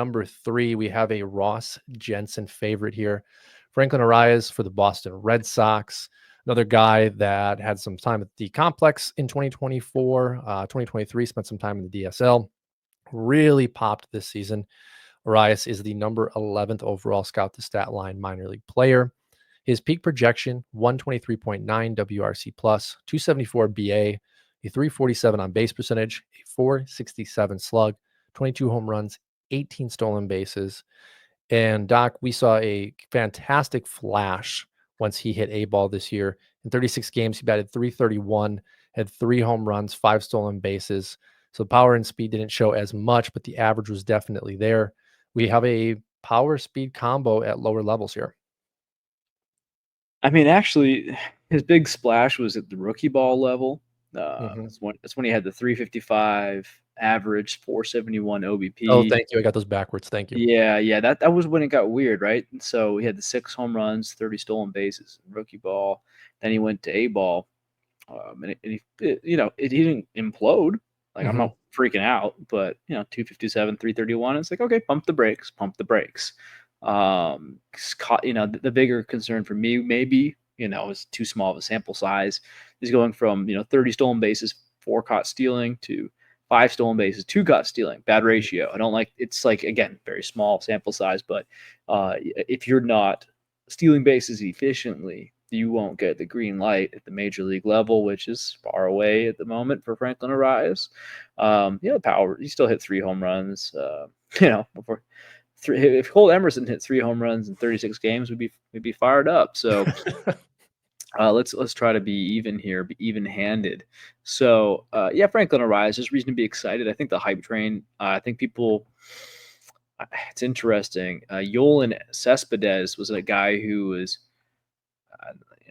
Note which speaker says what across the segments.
Speaker 1: number 3, we have a Ross Jensen favorite here. Franklin Arias for the Boston Red Sox. Another guy that had some time at the complex in 2024, 2023, spent some time in the DSL. Really popped this season. Arias is the number 11th overall scout to Statline minor league player. His peak projection, 123.9 WRC plus, 274 BA, a 347 on base percentage, a 467 slug, 22 home runs, 18 stolen bases. And Doc, we saw a fantastic flash once he hit A ball this year. In 36 games, he batted 331, had 3 home runs, 5 stolen bases. So power and speed didn't show as much, but the average was definitely there. We have a power speed combo at lower levels here.
Speaker 2: I mean, actually, his big splash was at the rookie ball level. That's when he had the 355 average, 471 OBP.
Speaker 1: Oh, thank you. I got those backwards. Thank you.
Speaker 2: Yeah. That was when it got weird, right? And so he had the 6 home runs, 30 stolen bases, rookie ball. Then he went to A ball, and he didn't implode. Like, I'm not freaking out, but 257, 331. It's like, okay, pump the brakes. The bigger concern for me maybe is too small of a sample size. He's going from 30 stolen bases, 4 caught stealing, to 5 stolen bases, 2 caught stealing. Bad ratio. I don't like. It's like, again, very small sample size, but if you're not stealing bases efficiently, you won't get the green light at the major league level, which is far away at the moment for Franklin Arias. Power. He still hit 3 home runs. Before. If Colt Emerson hit 3 home runs in 36 games, we'd be fired up. So let's try to be even here, be even-handed. So Franklin Arias, there's reason to be excited. I think the hype train. I think people. It's interesting. Yolan Cespedes was a guy who was,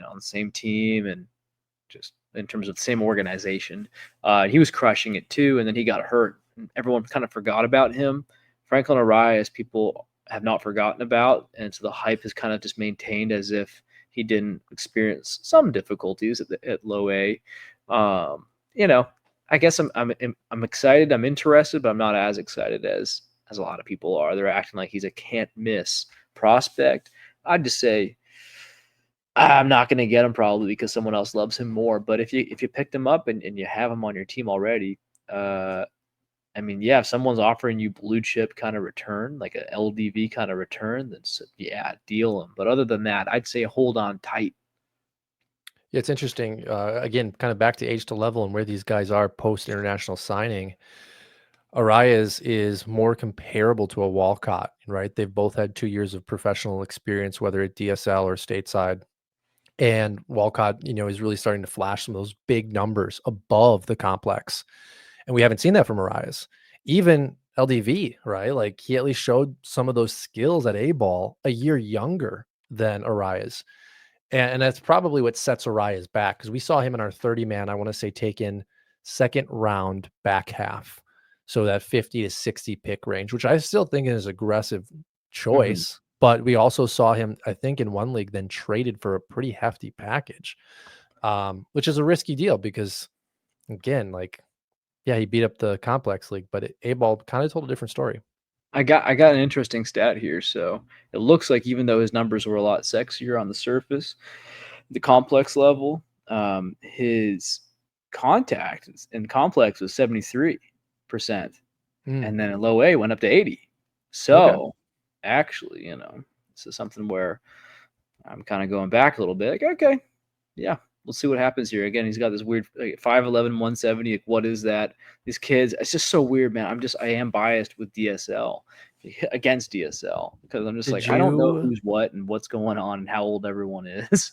Speaker 2: on the same team and just in terms of the same organization. He was crushing it too, and then he got hurt, and everyone kind of forgot about him. Franklin Arias, people have not forgotten about, and so the hype is kind of just maintained as if he didn't experience some difficulties at low A. I guess I'm excited, I'm interested, but I'm not as excited as a lot of people are. They're acting like he's a can't miss prospect. I'd just say I'm not going to get him probably because someone else loves him more. But if you picked him up and you have him on your team already, if someone's offering you blue chip kind of return, like a LDV kind of return, then deal him. But other than that, I'd say hold on tight.
Speaker 1: Yeah, it's interesting. Again, kind of back to age to level and where these guys are post international signing. Arias is more comparable to a Walcott, right? They've both had 2 years of professional experience, whether at DSL or stateside. And Walcott, is really starting to flash some of those big numbers above the complex. And we haven't seen that from Arias. Even LDV, right? Like, he at least showed some of those skills at A ball a year younger than Arias. And that's probably what sets Arias back, because we saw him in our 30-man, I want to say, taken second round back half. So that 50 to 60 pick range, which I still think is aggressive choice. But we also saw him, I think, in one league then traded for a pretty hefty package, which is a risky deal because, again, he beat up the complex league, but A-ball kind of told a different story.
Speaker 2: I got an interesting stat here. So it looks like even though his numbers were a lot sexier on the surface, the complex level, his contact in complex was 73%. And then in low A went up to 80. So actually, this is something where I'm kind of going back a little bit. Like, okay, yeah, we'll see what happens here. Again, he's got this weird 5'11", 170. Like, what is that? These kids, it's just so weird, man. I am biased with DSL, against DSL, because I'm just I don't know who's what and what's going on and how old everyone is.